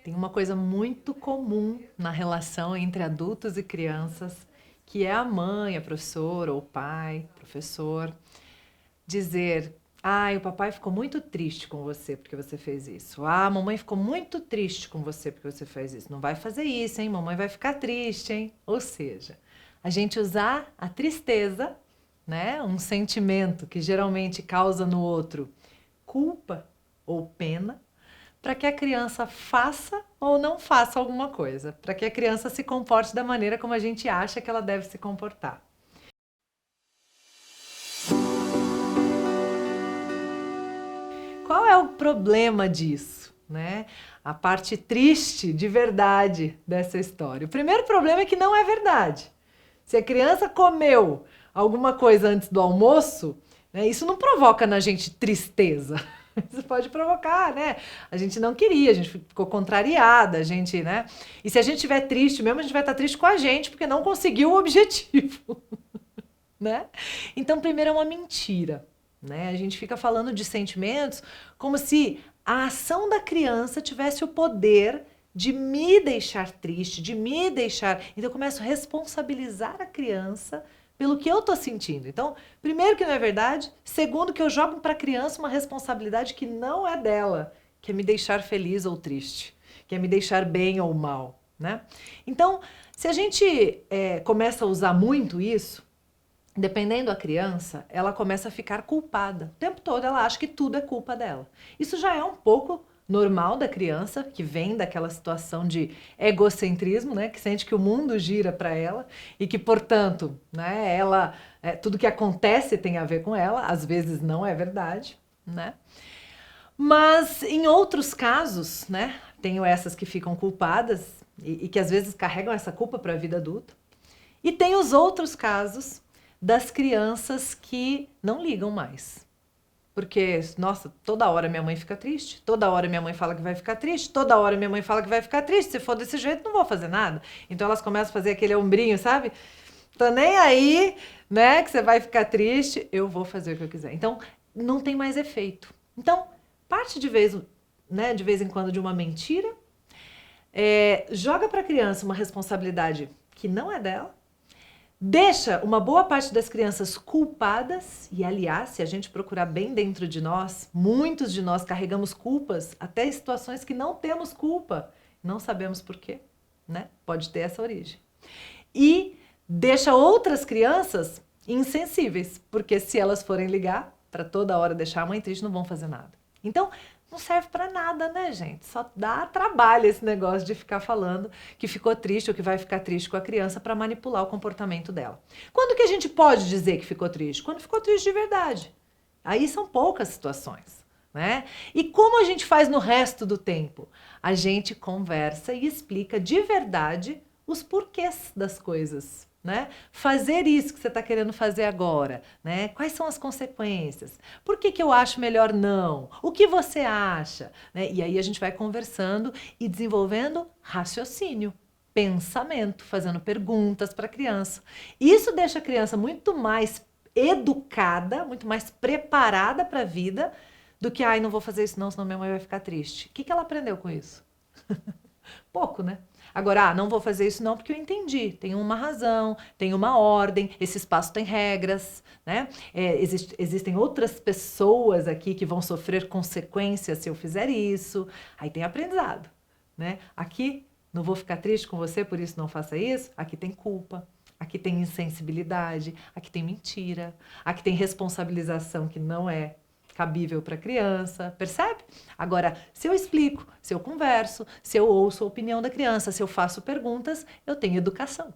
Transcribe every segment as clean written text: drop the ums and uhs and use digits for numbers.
Tem uma coisa muito comum na relação entre adultos e crianças, que é a mãe, a professora, ou o pai, professor, dizer: "Ai, o papai ficou muito triste com você porque você fez isso. Ah, a mamãe ficou muito triste com você porque você fez isso. Não vai fazer isso, hein? Mamãe vai ficar triste, hein?" Ou seja, a gente usar a tristeza, né, um sentimento que geralmente causa no outro culpa ou pena, para que a criança faça ou não faça alguma coisa, para que a criança se comporte da maneira como a gente acha que ela deve se comportar. Qual é o problema disso, né? A parte triste de verdade dessa história. O primeiro problema é que não é verdade. Se a criança comeu alguma coisa antes do almoço, né, isso não provoca na gente tristeza. Isso pode provocar, né? A gente não queria, a gente ficou contrariada, a gente, né? E se a gente estiver triste mesmo, a gente vai estar triste com a gente, porque não conseguiu o objetivo, né? Então, primeiro é uma mentira, né? A gente fica falando de sentimentos como se a ação da criança tivesse o poder de me deixar triste, de me deixar. Então, eu começo a responsabilizar a criança pelo que eu tô sentindo. Então, primeiro que não é verdade, segundo que eu jogo para a criança uma responsabilidade que não é dela, que é me deixar feliz ou triste, que é me deixar bem ou mal, né? Então, se a gente começa a usar muito isso, dependendo da criança, ela começa a ficar culpada. O tempo todo ela acha que tudo é culpa dela. Isso já é um pouco normal da criança, que vem daquela situação de egocentrismo, né, que sente que o mundo gira para ela e que, portanto, né, ela, tudo que acontece tem a ver com ela, às vezes não é verdade, né? Mas em outros casos, né, tenho essas que ficam culpadas e que às vezes carregam essa culpa para a vida adulta. E tem os outros casos das crianças que não ligam mais. Porque, nossa, toda hora minha mãe fica triste, toda hora minha mãe fala que vai ficar triste, toda hora minha mãe fala que vai ficar triste. Se for desse jeito, não vou fazer nada. Então elas começam a fazer aquele ombrinho, sabe? Tô nem aí, né, que você vai ficar triste, eu vou fazer o que eu quiser. Então, não tem mais efeito. Então, parte de vez, né, de vez em quando de uma mentira, joga para a criança uma responsabilidade que não é dela, deixa uma boa parte das crianças culpadas, e aliás, se a gente procurar bem dentro de nós, muitos de nós carregamos culpas, até em situações que não temos culpa, não sabemos por quê, né? Pode ter essa origem. E deixa outras crianças insensíveis, porque se elas forem ligar para toda hora deixar a mãe triste, não vão fazer nada. Então, não serve para nada, né, gente? Só dá trabalho esse negócio de ficar falando que ficou triste ou que vai ficar triste com a criança para manipular o comportamento dela. Quando que a gente pode dizer que ficou triste? Quando ficou triste de verdade. Aí são poucas situações, né? E como a gente faz no resto do tempo? A gente conversa e explica de verdade os porquês das coisas, né? Fazer isso que você está querendo fazer agora, né? Quais são as consequências? Por que eu acho melhor não? O que você acha? Né? E aí a gente vai conversando e desenvolvendo raciocínio, pensamento, fazendo perguntas para a criança. Isso deixa a criança muito mais educada, muito mais preparada para a vida do que, ai, não vou fazer isso não, senão minha mãe vai ficar triste. O que ela aprendeu com isso? Pouco, né? Agora, não vou fazer isso não porque eu entendi. Tem uma razão, tem uma ordem, esse espaço tem regras, né? Existem outras pessoas aqui que vão sofrer consequências se eu fizer isso. Aí tem aprendizado, né? Aqui, não vou ficar triste com você, por isso não faça isso. Aqui tem culpa, aqui tem insensibilidade, aqui tem mentira, aqui tem responsabilização que não é cabível para a criança, percebe? Agora, se eu explico, se eu converso, se eu ouço a opinião da criança, se eu faço perguntas, eu tenho educação.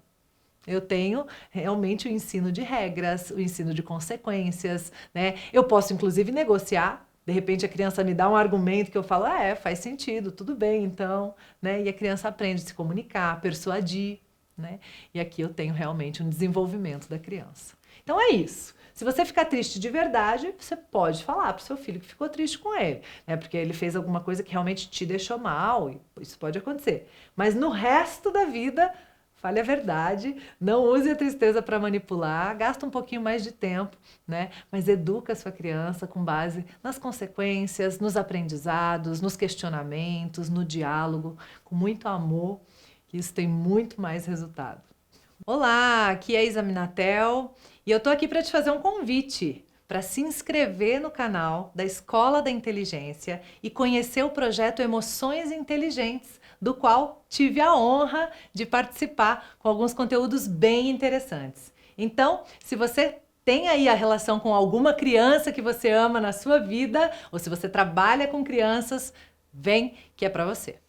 Eu tenho realmente o ensino de regras, o ensino de consequências, né? Eu posso, inclusive, negociar. De repente, a criança me dá um argumento que eu falo, faz sentido, tudo bem, então, né? E a criança aprende a se comunicar, persuadir, né? E aqui eu tenho realmente um desenvolvimento da criança. Então é isso. Se você ficar triste de verdade, você pode falar para o seu filho que ficou triste com ele, né? Porque ele fez alguma coisa que realmente te deixou mal, e isso pode acontecer. Mas no resto da vida, Fale a verdade, não use a tristeza para manipular, gasta um pouquinho mais de tempo, né? Mas educa a sua criança com base nas consequências, nos aprendizados, nos questionamentos, no diálogo, com muito amor, que isso tem muito mais resultado. Olá, aqui é a Isa Minatel e eu tô aqui para te fazer um convite para se inscrever no canal da Escola da Inteligência e conhecer o projeto Emoções Inteligentes, do qual tive a honra de participar com alguns conteúdos bem interessantes. Então, se você tem aí a relação com alguma criança que você ama na sua vida, ou se você trabalha com crianças, vem que é para você.